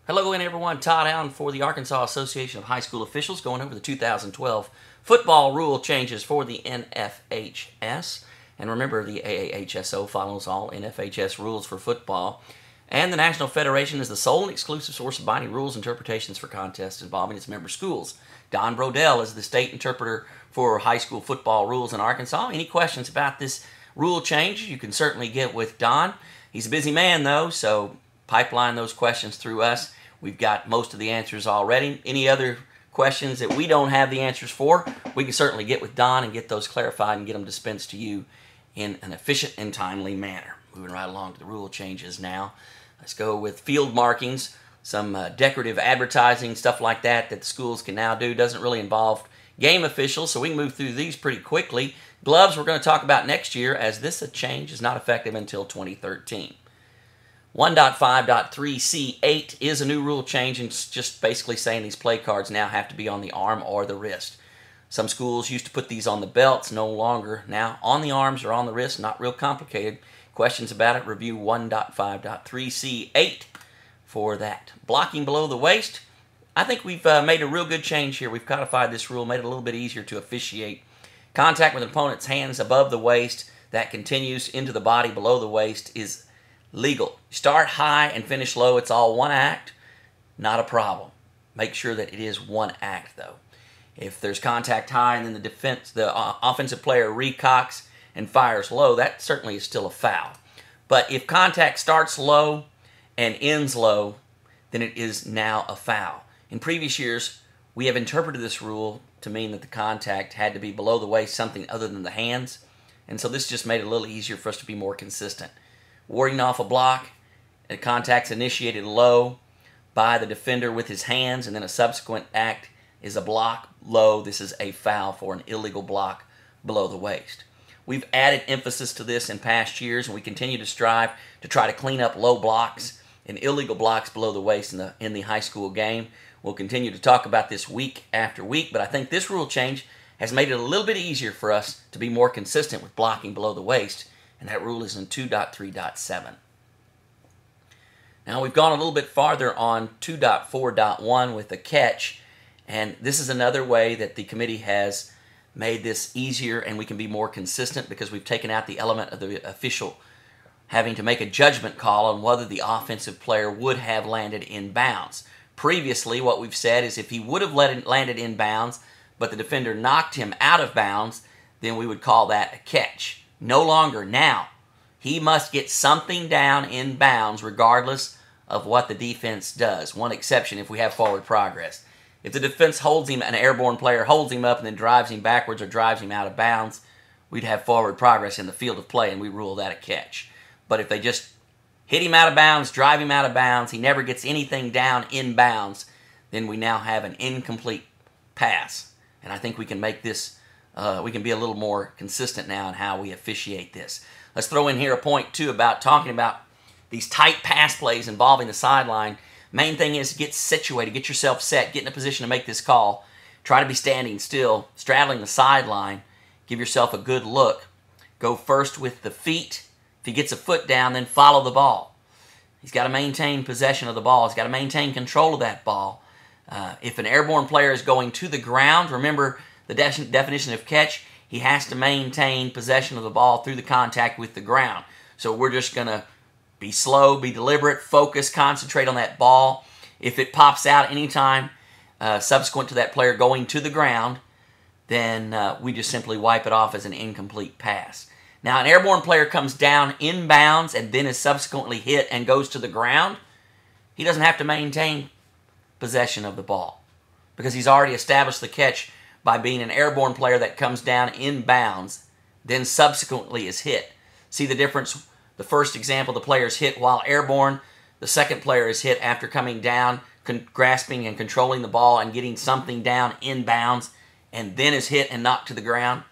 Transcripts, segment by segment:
Hello again, everyone. Todd Allen for the Arkansas Association of High School Officials, going over the 2012 football rule changes for the NFHS. And remember, the AAHSO follows all NFHS rules for football. And the National Federation is the sole and exclusive source of binding rules interpretations for contests involving its member schools. Don Brodell is the state interpreter for high school football rules in Arkansas. Any questions about this rule change, you can certainly get with Don. He's a busy man, though, so pipeline those questions through us. We've got most of the answers already. Any other questions that we don't have the answers for, we can certainly get with Don and get those clarified and get them dispensed to you in an efficient and timely manner. Moving right along to the rule changes now. Let's go with field markings, some decorative advertising, stuff like that that the schools can now do. Doesn't really involve game officials, so we can move through these pretty quickly. Gloves we're going to talk about next year, as this change is not effective until 2013. 1.5.3C8 is a new rule change, and it's just basically saying these play cards now have to be on the arm or the wrist. Some schools used to put these on the belts, no longer. Now on the arms or on the wrist, not real complicated. Questions about it, review 1.5.3C8 for that. Blocking below the waist, I think we've made a real good change here. We've codified this rule, made it a little bit easier to officiate. Contact with an opponent's hands above the waist that continues into the body below the waist is legal. Start high and finish low. It's all one act. Not a problem. Make sure that it is one act, though. If there's contact high and then the offensive player recocks and fires low, that certainly is still a foul. But if contact starts low and ends low, then it is now a foul. In previous years, we have interpreted this rule to mean that the contact had to be below the waist, something other than the hands. And so this just made it a little easier for us to be more consistent. Warding off a block, and contact's initiated low by the defender with his hands, and then a subsequent act is a block low. This is a foul for an illegal block below the waist. We've added emphasis to this in past years, and we continue to strive to try to clean up low blocks and illegal blocks below the waist in the high school game. We'll continue to talk about this week after week, but I think this rule change has made it a little bit easier for us to be more consistent with blocking below the waist, and that rule is in 2.3.7. Now we've gone a little bit farther on 2.4.1 with the catch, and this is another way that the committee has made this easier and we can be more consistent, because we've taken out the element of the official having to make a judgment call on whether the offensive player would have landed in bounds. Previously, what we've said is if he would have landed in bounds, but the defender knocked him out of bounds, then we would call that a catch. No longer. Now, he must get something down in bounds regardless of what the defense does. One exception if we have forward progress. If the defense holds him, an airborne player holds him up and then drives him backwards or drives him out of bounds, we'd have forward progress in the field of play and we rule that a catch. But if they just hit him out of bounds, drive him out of bounds, he never gets anything down in bounds, then we now have an incomplete pass. And I think we can make this we can be a little more consistent now in how we officiate this. Let's throw in here a point, too, about talking about these tight pass plays involving the sideline. Main thing is get situated, get yourself set, get in a position to make this call. Try to be standing still, straddling the sideline. Give yourself a good look. Go first with the feet. If he gets a foot down, then follow the ball. He's got to maintain possession of the ball. He's got to maintain control of that ball. If an airborne player is going to the ground, remember the definition of catch, he has to maintain possession of the ball through the contact with the ground. So we're just going to be slow, be deliberate, focus, concentrate on that ball. If it pops out anytime subsequent to that player going to the ground, then we just simply wipe it off as an incomplete pass. Now, an airborne player comes down in bounds and then is subsequently hit and goes to the ground. He doesn't have to maintain possession of the ball because he's already established the catch by being an airborne player that comes down in bounds, then subsequently is hit. See the difference? The first example, the player is hit while airborne. The second player is hit after coming down, grasping and controlling the ball and getting something down in bounds, and then is hit and knocked to the ground.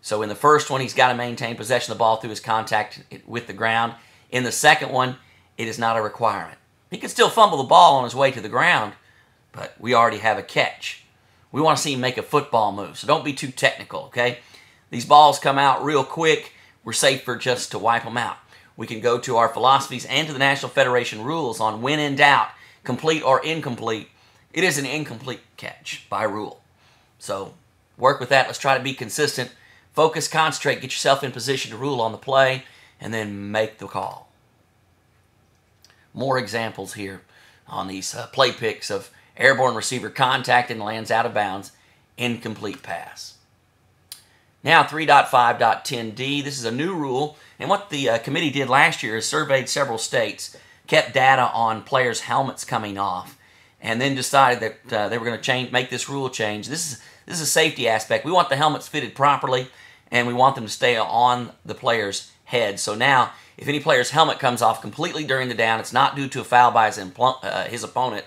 So in the first one, he's got to maintain possession of the ball through his contact with the ground. In the second one, it is not a requirement. He can still fumble the ball on his way to the ground, but we already have a catch. We want to see him make a football move, so don't be too technical, okay? These balls come out real quick. We're safer just to wipe them out. We can go to our philosophies and to the National Federation rules on when in doubt. complete or incomplete, it is an incomplete catch by rule. So work with that. Let's try to be consistent. Focus, concentrate, get yourself in position to rule on the play, and then make the call. More examples here on these play picks of airborne receiver contacted and lands out of bounds, incomplete pass. Now 3.5.10d, this is a new rule, and what the committee did last year is surveyed several states, kept data on players' helmets coming off, and then decided that they were going to make this rule change. This is a safety aspect. We want the helmets fitted properly, and we want them to stay on the player's head. So now, if any player's helmet comes off completely during the down, it's not due to a foul by his opponent,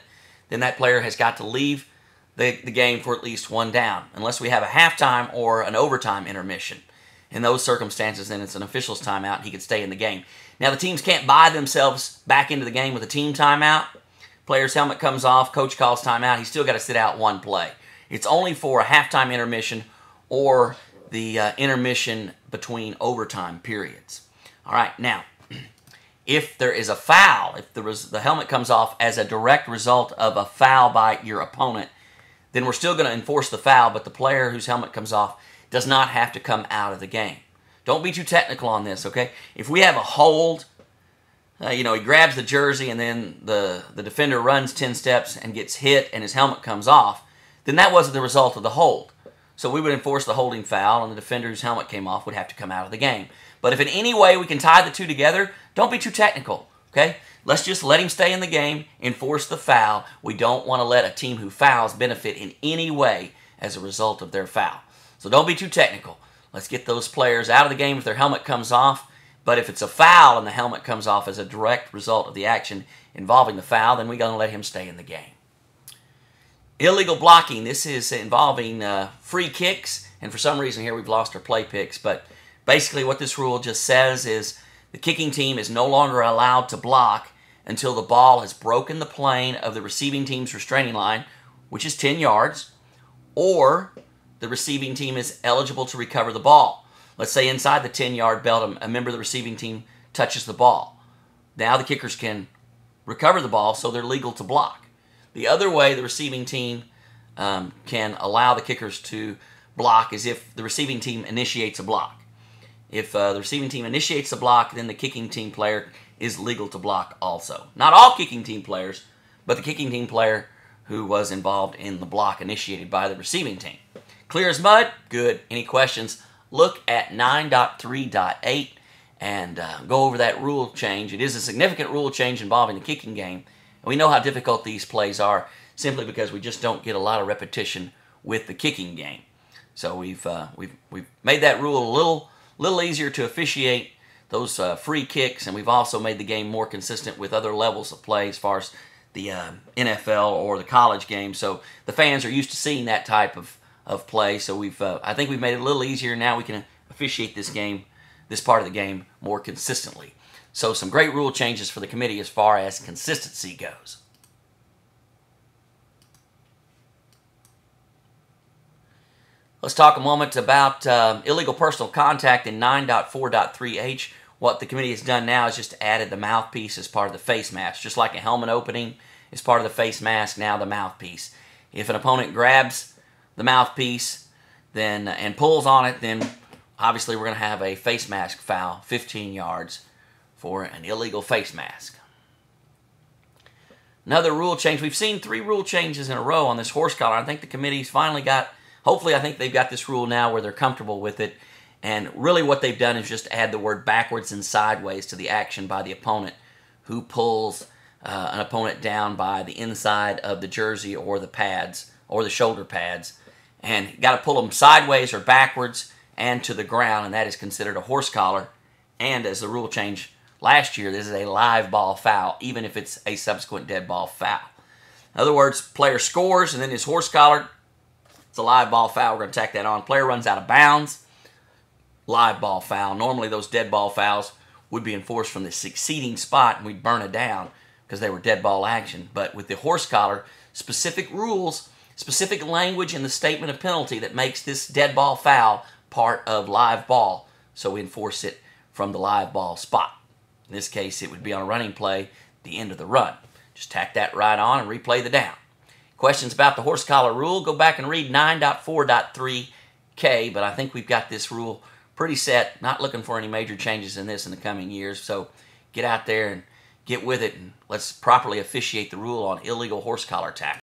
then that player has got to leave the game for at least one down, unless we have a halftime or an overtime intermission. In those circumstances, then it's an official's timeout. He could stay in the game. Now, the teams can't buy themselves back into the game with a team timeout. Player's helmet comes off, coach calls timeout. He's still got to sit out one play. It's only for a halftime intermission or the intermission between overtime periods. All right, now, if there is a foul, if the helmet comes off as a direct result of a foul by your opponent, then we're still going to enforce the foul, but the player whose helmet comes off does not have to come out of the game. Don't be too technical on this, okay? If we have a hold, he grabs the jersey and then the defender runs 10 steps and gets hit and his helmet comes off, then that wasn't the result of the hold. So we would enforce the holding foul, and the defender whose helmet came off would have to come out of the game. But if in any way we can tie the two together, don't be too technical, okay? Let's just let him stay in the game, enforce the foul. We don't want to let a team who fouls benefit in any way as a result of their foul. So don't be too technical. Let's get those players out of the game if their helmet comes off. But if it's a foul and the helmet comes off as a direct result of the action involving the foul, then we're going to let him stay in the game. Illegal blocking. This is involving free kicks, and for some reason here we've lost our play picks, but basically what this rule just says is the kicking team is no longer allowed to block until the ball has broken the plane of the receiving team's restraining line, which is 10 yards, or the receiving team is eligible to recover the ball. Let's say inside the 10-yard belt, a member of the receiving team touches the ball. Now the kickers can recover the ball, so they're legal to block. The other way the receiving team can allow the kickers to block is if the receiving team initiates a block. If the receiving team initiates a block, then the kicking team player is legal to block also. Not all kicking team players, but the kicking team player who was involved in the block initiated by the receiving team. Clear as mud? Good. Any questions? Look at 9.3.8 and go over that rule change. It is a significant rule change involving the kicking game. And we know how difficult these plays are simply because we just don't get a lot of repetition with the kicking game. So we've made that rule a little easier to officiate those free kicks, and we've also made the game more consistent with other levels of play as far as the NFL or the college game. So the fans are used to seeing that type of play. So I think we've made it a little easier. Now we can officiate this part of the game more consistently. So some great rule changes for the committee as far as consistency goes. Let's talk a moment about illegal personal contact in 9.4.3H. What the committee has done now is just added the mouthpiece as part of the face mask. Just like a helmet opening is part of the face mask, now the mouthpiece. If an opponent grabs the mouthpiece and pulls on it, then obviously we're going to have a face mask foul, 15 yards for an illegal face mask. Another rule change. We've seen 3 rule changes in a row on this horse collar. I think the committee's finally hopefully I think they've got this rule now where they're comfortable with it. And really what they've done is just add the word backwards and sideways to the action by the opponent who pulls an opponent down by the inside of the jersey or the pads or the shoulder pads. And got to pull them sideways or backwards and to the ground, and that is considered a horse collar. And as the rule change last year, this is a live ball foul, even if it's a subsequent dead ball foul. In other words, player scores and then his horse collar, it's a live ball foul. We're going to tack that on. Player runs out of bounds, live ball foul. Normally those dead ball fouls would be enforced from the succeeding spot and we'd burn it down because they were dead ball action. But with the horse collar, specific rules, specific language in the statement of penalty that makes this dead ball foul part of live ball. So we enforce it from the live ball spot. In this case, it would be on a running play, the end of the run. Just tack that right on and replay the down. Questions about the horse collar rule, go back and read 9.4.3K, but I think we've got this rule pretty set. Not looking for any major changes in this in the coming years, so get out there and get with it, and let's properly officiate the rule on illegal horse collar tackling.